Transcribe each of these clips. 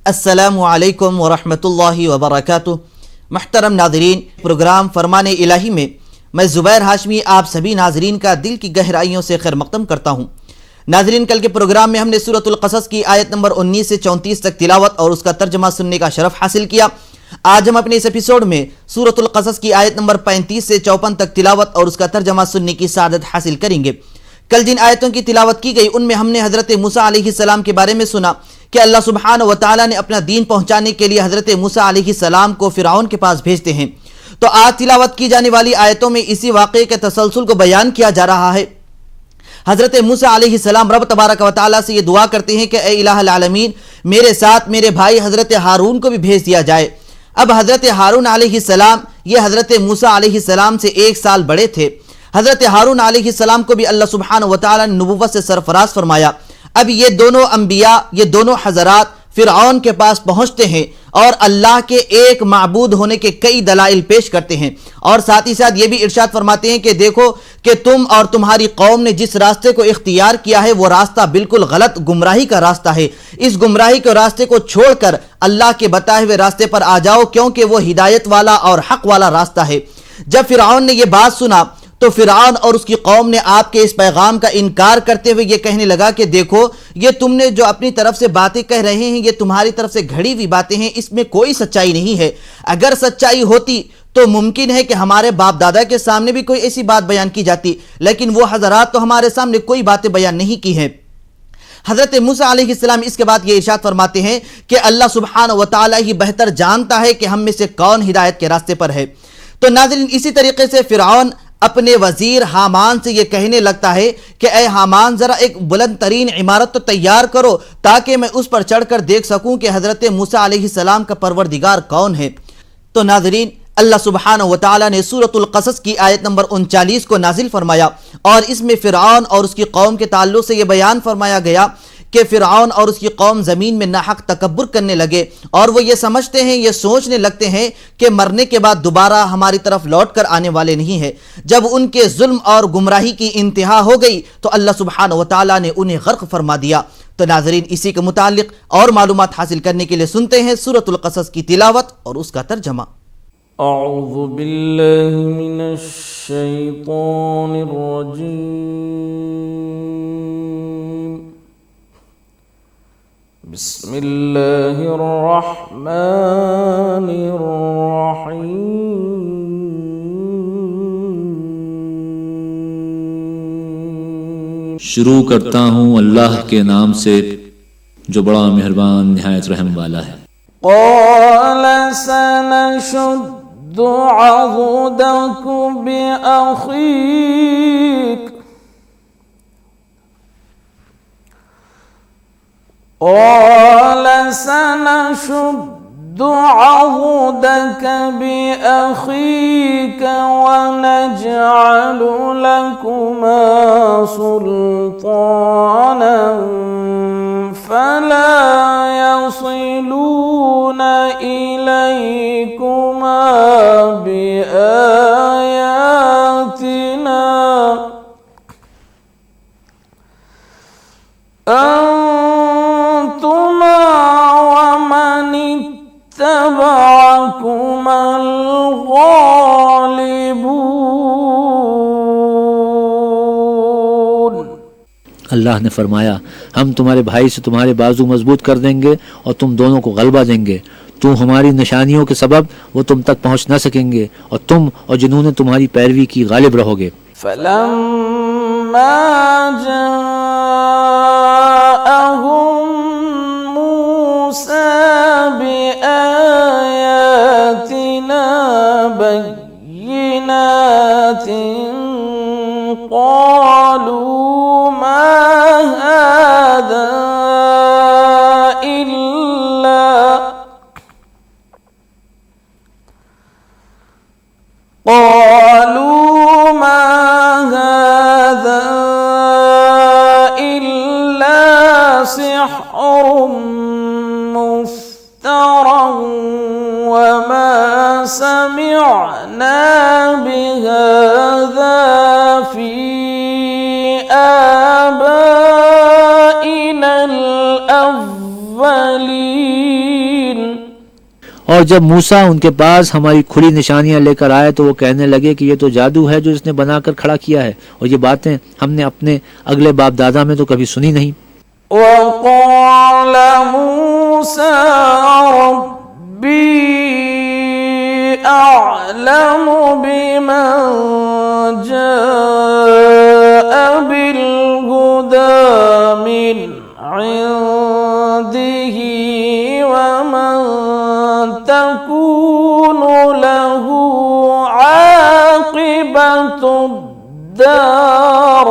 अस्सलामु अलैकुम वरहमतुल्लाहि वबरकातुहू। मुहतरम नाज़रीन, प्रोग्राम फरमान इलाही में मैं ज़ुबैर हाशमी आप सभी नाज़रीन का दिल की गहराइयों से खैर मक़दम करता हूँ। नाज़रीन, कल के प्रोग्राम में हमने सूरतुल क़सस की आयत नंबर 19 से 34 तक तिलावत और उसका तर्जमा सुनने का शरफ़ हासिल किया। आज हम अपने इस एपिसोड में सूरतुल क़सस की आयत नंबर 35 से 54 तक तिलावत और उसका तर्जमा सुनने की सादत हासिल करेंगे। कल जिन आयतों की तिलावत की गई उनमें हमने हज़रत मूसा अलैहिस्सलाम के बारे में सुना कि अल्लाह सुब्हानहू व तआला ने अपना दीन पहुंचाने के लिए हज़रत मूसा अलैहिस्सलाम को फ़िरऔन के पास भेजते हैं। तो आज तिलावत की जाने वाली आयतों में इसी वाक़े के तसलसल को बयान किया जा रहा है। हज़रत मूसा अलैहिस्सलाम रब तबारक व तआला से ये दुआ करते हैं कि ए इलाहुल आलमीन, मेरे साथ मेरे भाई हज़रत हारून को भी भेज दिया जाए। अब हज़रत हारून अलैहिस्सलाम ये हज़रत मूसा अलैहिस्सलाम से 1 साल बड़े थे। हज़रत हारून अलैहिस्सलाम को भी अल्लाह सुब्हानहू व तआला ने नबुव्वत से सरफराज फरमाया। अब ये दोनों अंबिया, ये दोनों हज़रात फ़िरऔन के पास पहुँचते हैं और अल्लाह के एक माबूद होने के कई दलाइल पेश करते हैं और साथ ही साथ ये भी इरशाद फरमाते हैं कि देखो कि तुम और तुम्हारी कौम ने जिस रास्ते को इख्तियार किया है वो रास्ता बिल्कुल गलत गुमराही का रास्ता है। इस गुमराही के रास्ते को छोड़कर अल्लाह के बताए हुए रास्ते पर आ जाओ, क्योंकि वो हिदायत वाला और हक वाला रास्ता है। जब फ़िरऔन ने यह बात सुना तो फ़िरऔन और उसकी कौम ने आपके इस पैगाम का इनकार करते हुए ये कहने लगा कि देखो, ये तुमने जो अपनी तरफ से बातें कह रहे हैं ये तुम्हारी तरफ से घड़ी हुई बातें हैं, इसमें कोई सच्चाई नहीं है। अगर सच्चाई होती तो मुमकिन है कि हमारे बाप दादा के सामने भी कोई ऐसी बात बयान की जाती, लेकिन वो हज़रात तो हमारे सामने कोई बातें बयान नहीं की हैं। हज़रत मूसा अलैहिस्सलाम इसके बाद ये इरशाद फरमाते हैं कि अल्लाह सुब्हानहू व तआला ही बेहतर जानता है कि हम में से कौन हिदायत के रास्ते पर है। तो नाज़रीन, इसी तरीके से फ़िरऔन अपने वजीर हामान से ये कहने लगता है कि ए हामान, जरा एक बुलंद तरीन इमारत तो तैयार करो ताकि मैं उस पर चढ़कर देख सकूं कि हज़रत मूसा अलैहिस्सलाम का परवरदिगार कौन है। तो नाज़रीन, अल्लाह सुब्हानहू व तआला ने सूरतुल क़सस की आयत नंबर 39 को नाजिल फरमाया और इसमें फ़िरऔन और उसकी कौम के ताल्लुक़ से यह बयान फरमाया गया कि फ़िरऔन और उसकी कौम ज़मीन में नाहक तकब्बुर करने लगे और वो ये समझते हैं, ये सोचने लगते हैं कि मरने के बाद दोबारा हमारी तरफ लौट कर आने वाले नहीं है। जब उनके जुल्म और गुमराही की इंतहा हो गई तो अल्लाह सुब्हानहू व तआला ने उन्हें गर्क फरमा दिया। तो नाज़रीन, इसी के मुतालिक और मालूमात हासिल करने के लिए सुनते हैं सूरतुल क़सस की तिलावत और उसका तर्जमा। अऊज़ु बिल्लाहि मिनश शैतानिर रजीम। बिस्मिल्लाहिर रहमानिर रहीम। शुरू करता हूँ अल्लाह के नाम से जो बड़ा मेहरबान निहायत रहम वाला है। क़ाल सनशुद्दु अज़ुदक बिअख़ीक। क़ाल सनशुद्दु अज़ुदक बिअख़ीक वनजअलु लकुमा सुल्तानन फला यसिलून इलैकुमा बिआयातिना अंतुमा वमन इत्तबअकुमुल गालिबून। अल्लाह ने फरमाया, हम तुम्हारे भाई से तुम्हारे बाजू मजबूत कर देंगे और तुम दोनों को गलबा देंगे। तुम हमारी निशानियों के सबब वो तुम तक पहुंच न सकेंगे और तुम और जिन्होंने तुम्हारी पैरवी की गालिब रहोगे। फलम्मा जाअहुम मूसा बिआयातिना बय्यिनातिन क़ालू मा हाज़ा और जब मूसा उनके पास हमारी खुली निशानियां लेकर आए तो वो कहने लगे कि ये तो जादू है जो इसने बनाकर खड़ा किया है, और ये बातें हमने अपने अगले बाप दादा में तो कभी सुनी नहीं। وقال موسى ربي أعلم بمن جاء بالهدى من عنده ومن تكون له عاقبة الدار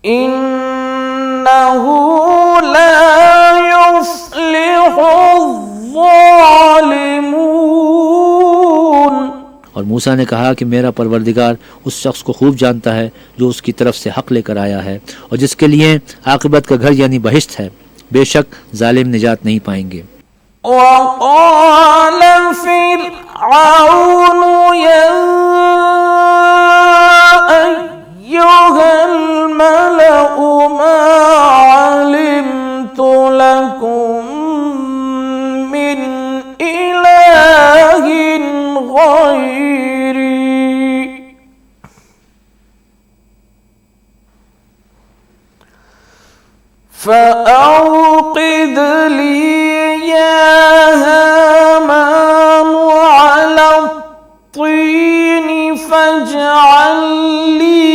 إنه لا يفلح الظالمون। और मूसा ने कहा कि मेरा परवरदिगार उस शख्स को खूब जानता है जो उसकी तरफ से हक लेकर आया है और जिसके लिए आखिरत का घर यानी बहिश्त है। बेशक जालिम निजात नहीं पाएंगे। وقال فرعون يا أيها الملأ ما علمت لكم من إله غيري فأوقد لي يا هامان على الطين فاجعل لي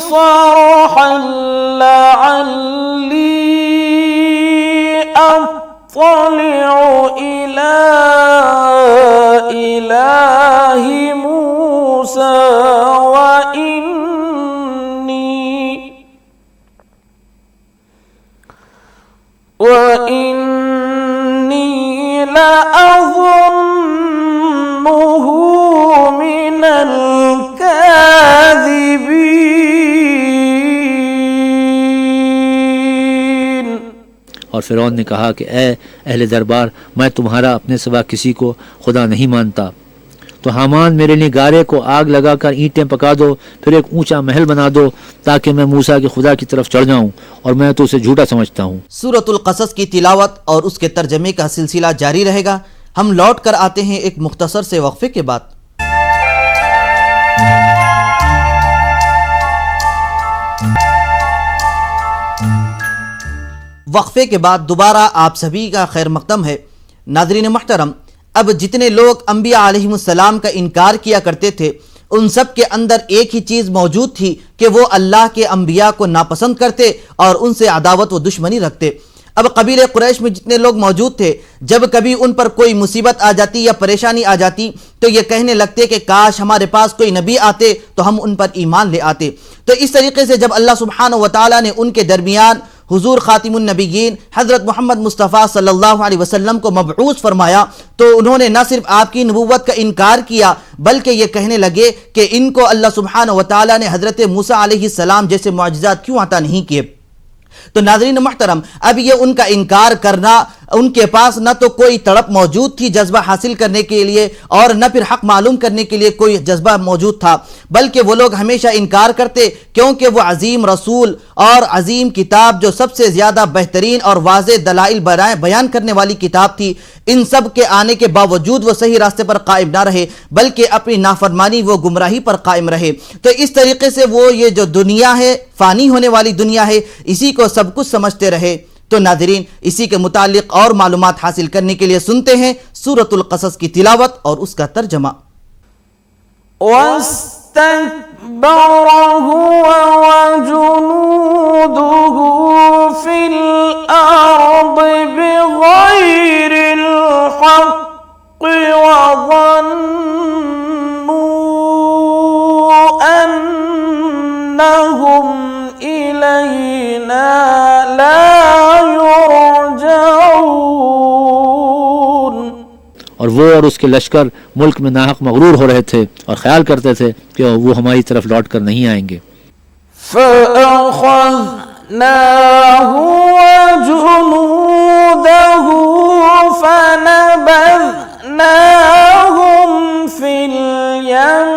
صرحا لعلي أطلع إلى إله موسى وإني لأظنه من الكاذبين। और फिरौन ने कहा कि ए अहले दरबार, मैं तुम्हारा अपने सिवा किसी को खुदा नहीं मानता, तो हामान मेरे लिए गारे को आग लगाकर ईंटें पका दो, फिर एक ऊंचा महल बना दो ताकि मैं मूसा के खुदा की तरफ चढ़ जाऊं, और मैं तो उसे झूठा समझता हूं। सूरतुल क़सस की तिलावत और उसके तर्जमे का सिलसिला जारी रहेगा। हम लौट कर आते हैं एक मुख्तसर से वक्फे के बाद। वक्फे के बाद दोबारा आप सभी का खैर मकदम है। नाज़रीन मोहतरम, अब जितने लोग अंबिया अलैहिमुस्सलाम का इनकार किया करते थे, उन सब के अंदर एक ही चीज़ मौजूद थी कि वो अल्लाह के अंबिया को नापसंद करते और उनसे अदावत व दुश्मनी रखते। अब कबीले कुरैश में जितने लोग मौजूद थे, जब कभी उन पर कोई मुसीबत आ जाती या परेशानी आ जाती तो ये कहने लगते कि काश हमारे पास कोई नबी आते तो हम उन पर ईमान ले आते। तो इस तरीके से जब अल्लाह सुब्हानहू व तआला ने उनके दरमियान हुजूर खातिमुन नबीयीन हज़रत मोहम्मद मुस्तफ़ा सल्लल्लाहु अलैहि वसल्लम को मबऊस फरमाया, तो उन्होंने न सिर्फ आपकी नबूवत का इनकार किया बल्कि ये कहने लगे कि इनको अल्लाह सुब्हानहू व तआला ने हज़रत मूसा अलैहिस्सलाम जैसे मुअज्जिज़ात क्यों अता नहीं किए। तो नाज़रीन मुहतरम, अब ये उनका इनकार करना, उनके पास न तो कोई तड़प मौजूद थी जज्बा हासिल करने के लिए और न फिर हक मालूम करने के लिए कोई जज्बा मौजूद था, बल्कि वो लोग हमेशा इनकार करते क्योंकि वो अजीम रसूल और अजीम किताब जो सबसे ज़्यादा बेहतरीन और वाज़े दलाइल बयान करने वाली किताब थी, इन सब के आने के बावजूद वो सही रास्ते पर कायम ना रहे बल्कि अपनी नाफरमानी वो गुमराही पर कायम रहे। तो इस तरीके से वो ये जो दुनिया है, फ़ानी होने वाली दुनिया है, इसी को सब कुछ समझते रहे। तो नाज़रीन, इसी के मुतालिक और मालूमात हासिल करने के लिए सुनते हैं सूरतुल क़सस की तिलावत और उसका तर्जमा। वस्तकबर हुवा वजुनूदुहु फिल अर्दि बिगैरिल हक़्क़ि वज़न्नु अन्नहुम इलैना और वो और उसके लश्कर मुल्क में नाहक मगरूर हो रहे थे और ख्याल करते थे कि वो हमारी तरफ लौट कर नहीं आएंगे। फ़अख़ज़नाहु वजुनूदहु फ़नबज़नाहुम फ़िल यम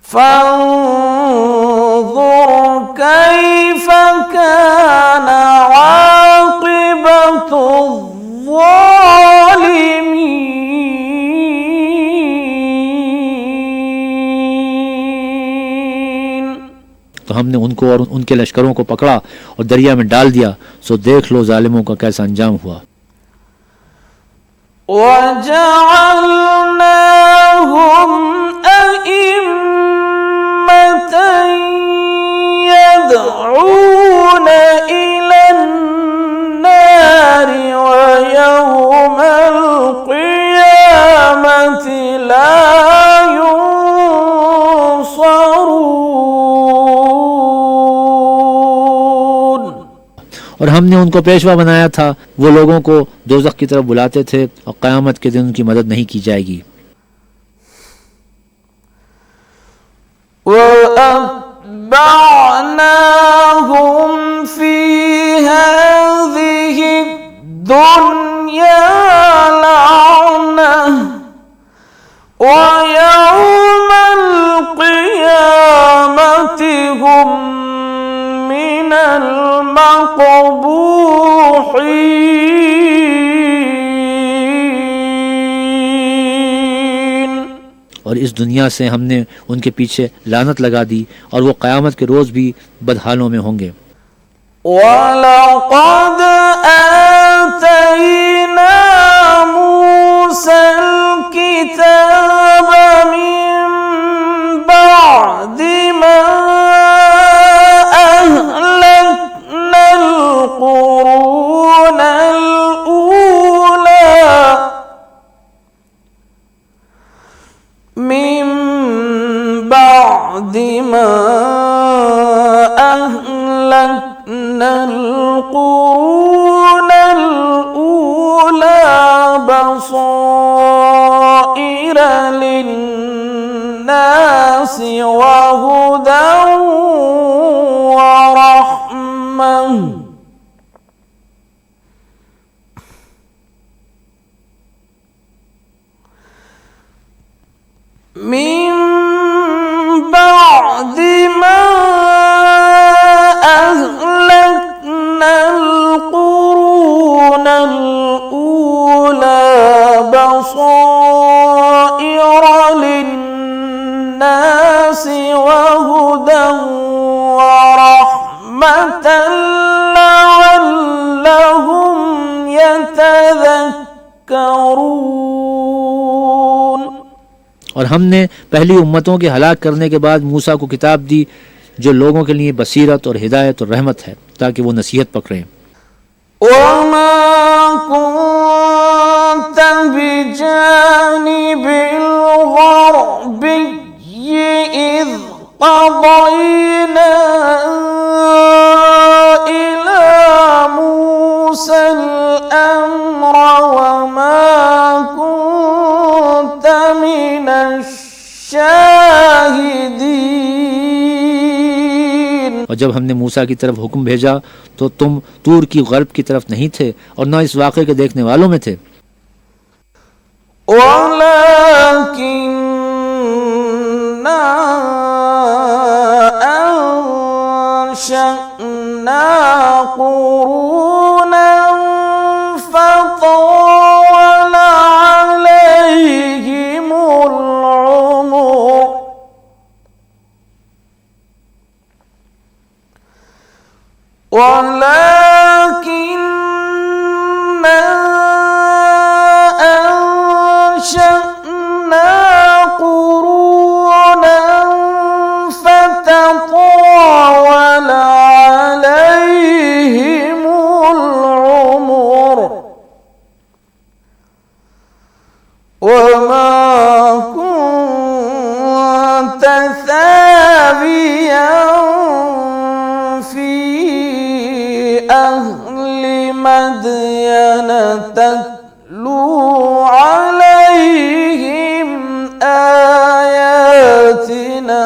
फंज़ुर हमने उनको और उनके लश्करों को पकड़ा और दरिया में डाल दिया, सो देख लो जालिमों का कैसा अंजाम हुआ। وجعلناهم أئمة يدعون إلى النار ويوم القيامة لا ينصرون। और हमने उनको पेशवा बनाया था, वो लोगों को दोज़ख की तरफ बुलाते थे और क़यामत के दिन उनकी मदद नहीं की जाएगी। وأتبعناهم في هذه الدنيا لعنة ويوم القيامة هم من المقبوحين। और इस दुनिया से हमने उनके पीछे लानत लगा दी और वो क़यामत के रोज़ भी बदहालों में होंगे। वलक़द आतैना मूसा الكتاب من بعد ما أهلكنا القرون الأولى من بعد ما أهلكنا القرون الأولى بصائر للناس وهدى ورحمة من بعد ما أهلكنا القرون الأولى بصائر للناس وهدى ورحمة لعلهم يتذكرون। और हमने पहली उम्मतों के हलाक करने के बाद मूसा को किताब दी जो लोगों के लिए बसीरत और हिदायत और रहमत है, ताकि वो नसीहत पकड़ें। وما كنت بجانب الغربي إذ قضينا إلى موسى الأمر وما كنت من الشاهدين। और जब हमने मूसा की तरफ हुक्म भेजा तो तुम तूर की गर्ब की तरफ नहीं थे और न इस वाक़े के देखने वालों में थे। ولكننا أنشأنا قرونا فطال عليهم العمر ولكننا أنشأنا قرونا فتطاول عليهم العمر وما كنت ثاويا في أهل مدين تتلو عليهم آياتنا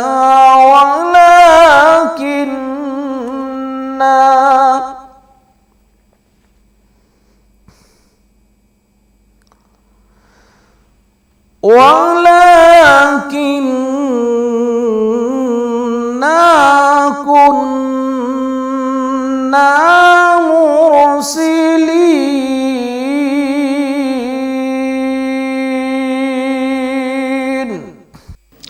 ولكننا كنا مرسلين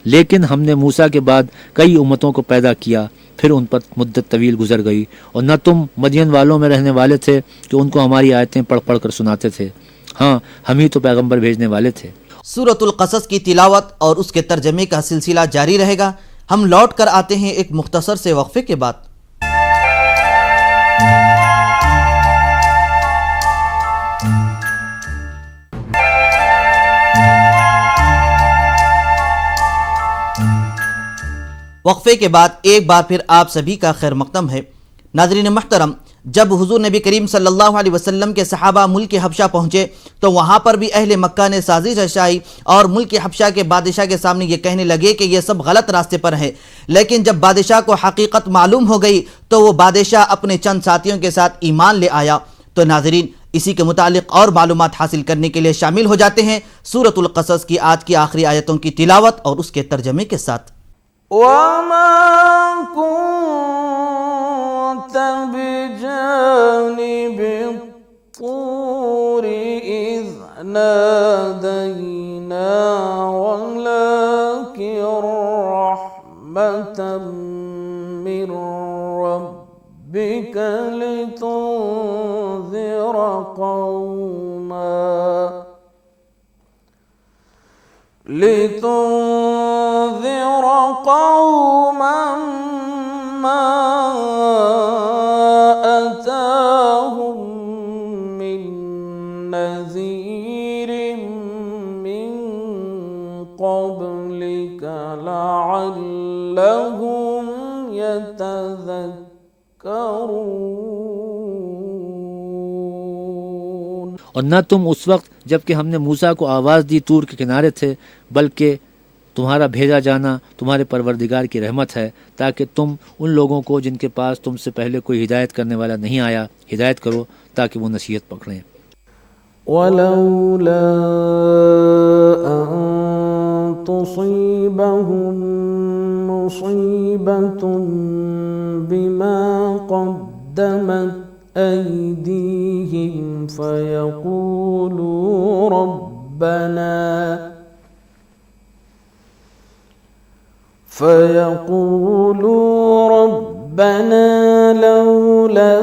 लेकिन हमने मूसा के बाद कई उम्मतों को पैदा किया, फिर उन पर मुद्दत तवील गुजर गई, और न तुम मदियन वालों में रहने वाले थे कि उनको हमारी आयतें पढ़ पढ़ कर सुनाते थे। हाँ, हम ही तो पैगंबर भेजने वाले थे। सूरतुल क़सस की तिलावत और उसके तर्जमे का सिलसिला जारी रहेगा। हम लौट कर आते हैं एक मुख्तसर से वक्फे के बाद। वक्फे के बाद एक बार फिर आप सभी का खैर मक़दम है। नाज़रीन मुहतरम, जब हुज़ूर नबी करीम सल्लल्लाहु अलैहि वसल्लम के सहाबा मुल्क हबशा पहुँचे तो वहाँ पर भी अहले मक्का ने साजिश रचाई और मुल्क हबशा के बादशाह के सामने ये कहने लगे कि ये सब गलत रास्ते पर हैं। लेकिन जब बादशाह को हकीकत मालूम हो गई तो वो बादशाह अपने चंद साथियों के साथ ईमान ले आया। तो नाज़रीन, इसी के मुतालिक और मालूमात हासिल करने के लिए शामिल हो जाते हैं सूरतुल क़सस की आज की आखिरी आयतों की तिलावत और उसके तर्जमे के साथ। وما كنت بجانب الطور إذ نادينا ولكن رحمة من ربك لتنذر قوما ما أتاهم من نذير من قبلك لعلهم يتذكرون। और न तुम उस वक्त जबकि हमने मूसा को आवाज़ दी तूर के किनारे थे, बल्कि तुम्हारा भेजा जाना तुम्हारे परवरदिगार की रहमत है, ताकि तुम उन लोगों को जिनके पास तुमसे पहले कोई हिदायत करने वाला नहीं आया हिदायत करो, ताकि वो नसीहत पकड़ें। वलौला अन तुसीबहुम मुसीबतुन बिमा क़द्दमत أيديهم فيقولوا ربنا لولا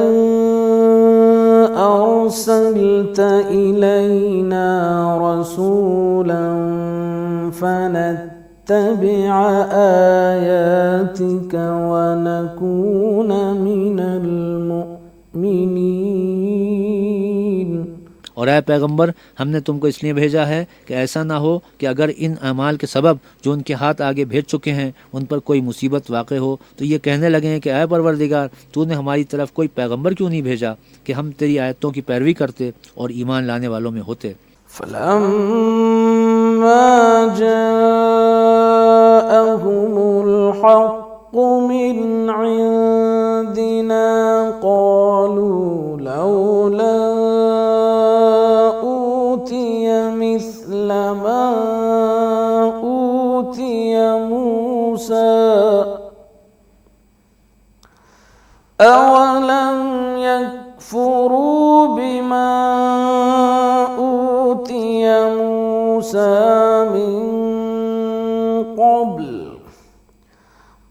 أرسلت إلينا رسولا فنتبع آياتك ونكون من और ऐ पैगंबर, हमने तुमको इसलिए भेजा है कि ऐसा ना हो कि अगर इन अमाल के सबब जो उनके हाथ आगे भेज चुके हैं उन पर कोई मुसीबत वाक़े हो तो ये कहने लगे कि ऐ परवरदिगार, तूने हमारी तरफ कोई पैगंबर क्यों नहीं भेजा कि हम तेरी आयतों की पैरवी करते और ईमान लाने वालों में होते। फलम्मा जाअहुमुल हक़्क़ु मिन इंदिना क़ालू लौला ما أوتي موسى أولم يكفروا بما أوتي موسى من قبل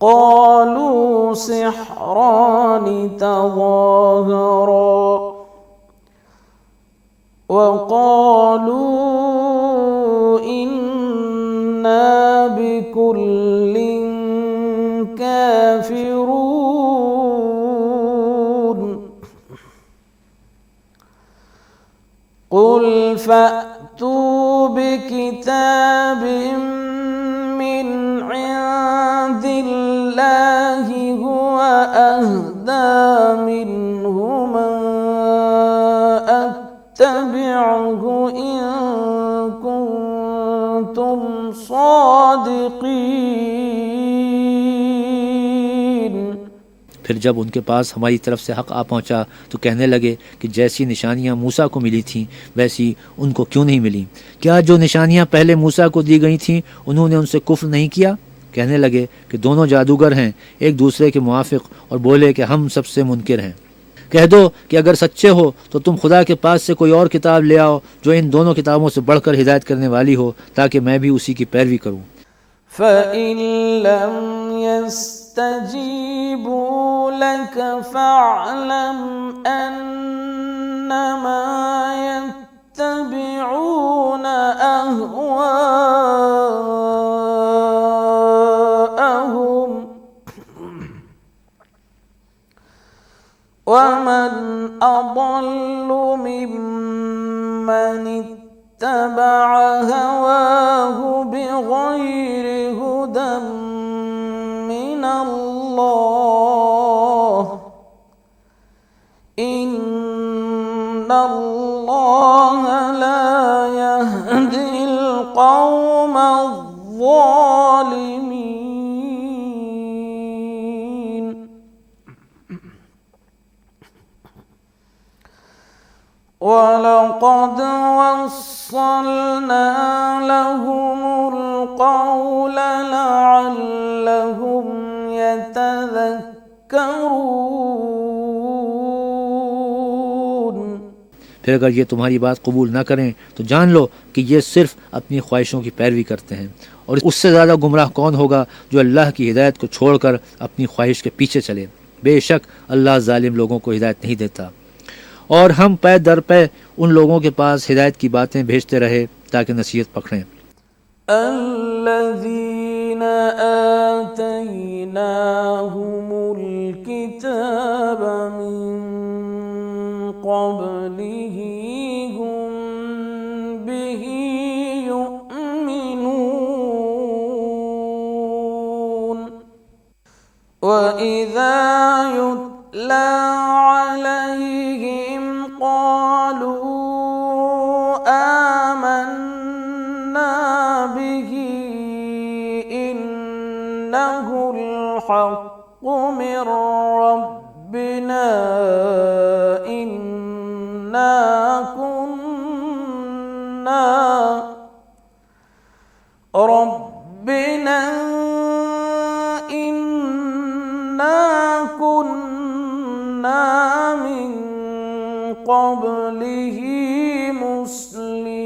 قالوا سحران تظاهرا وقالوا إنا بكل كافرون قل فأتوا بكتاب من عند الله هو أهدى منهما اتبعه إن كنتم صادقين। फिर जब उनके पास हमारी तरफ से हक़ आ पहुँचा तो कहने लगे कि जैसी निशानियाँ मूसा को मिली थीं वैसी उनको क्यों नहीं मिली? क्या जो निशानियाँ पहले मूसा को दी गई थीं उन्होंने उनसे कुफ्र नहीं किया? कहने लगे कि दोनों जादूगर हैं, एक दूसरे के मुआफ़िक, और बोले कि हम सबसे मुनकिर हैं। कह दो कि अगर सच्चे हो तो तुम खुदा के पास से कोई और किताब ले आओ जो इन दोनों किताबों से बढ़कर हिदायत करने वाली हो, ताकि मैं भी उसी की पैरवी करूं। فإن لم يستجيبوا لك فاعلم أنما يتبعون أهواءهم ومن أضل ممن اتبع هواه بغير هدى من الله إن الله لا يهدي القوم الظالمين. ولقد وصلنا لهم القول لعلهم يتذكرون. फिर अगर ये तुम्हारी बात कबूल ना करें तो जान लो कि ये सिर्फ अपनी ख्वाहिशों की पैरवी करते हैं, और उससे ज़्यादा गुमराह कौन होगा जो अल्लाह की हिदायत को छोड़कर अपनी ख्वाहिश के पीछे चले। बेशक अल्लाह जालिम लोगों को हिदायत नहीं देता। और हम पै दर पै उन लोगों के पास हिदायत की बातें भेजते रहे ताकि नसीहत पकड़ें। الذين آتيناهم الكتاب من قبله هم به يؤمنون وإذا يتلى عليهم قالوا آمنا به إنه الحق من ربنا إنا كنا من قبله مسلمين.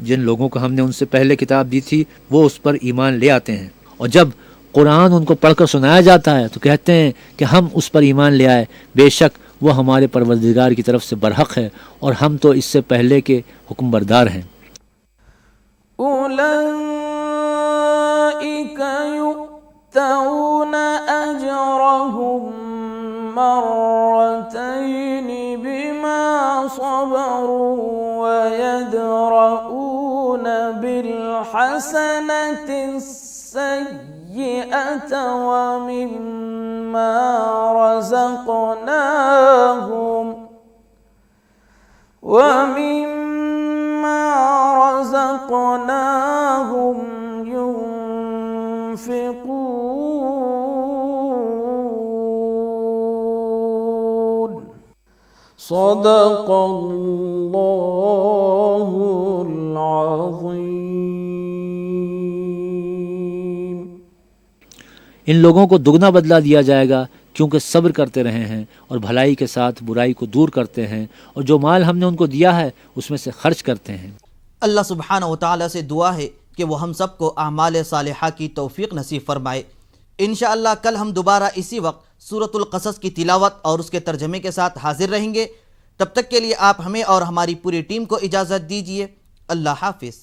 जिन लोगों को हमने उनसे पहले किताब दी थी वो उस पर ईमान ले आते हैं, और जब कुरान उनको पढ़कर सुनाया जाता है तो कहते हैं कि हम उस पर ईमान ले आए, बेशक वो हमारे परवरदिगार की तरफ से बरहक है और हम तो इससे पहले के हुक्म बरदार हैं. أولئك يؤتون أجرهم مرتين بما صبروا ويدرؤون بالحسنة السيئة ومما رزقناهم ينفقون. صدق الله العظيم. इन लोगों को दुगना बदला दिया जाएगा क्योंकि सब्र करते रहे हैं और भलाई के साथ बुराई को दूर करते हैं, और जो माल हमने उनको दिया है उसमें से खर्च करते हैं. अल्लाह सुब्हानहू व तआला से दुआ है कि वो हम सबको आमाल सालिहा की तौफीक नसीब फरमाए. इंशाअल्लाह कल हम दोबारा इसी वक्त सूरतुल क़सस की तिलावत और उसके तर्जमे के साथ हाजिर रहेंगे. तब तक के लिए आप हमें और हमारी पूरी टीम को इजाज़त दीजिए. अल्लाह हाफिज़.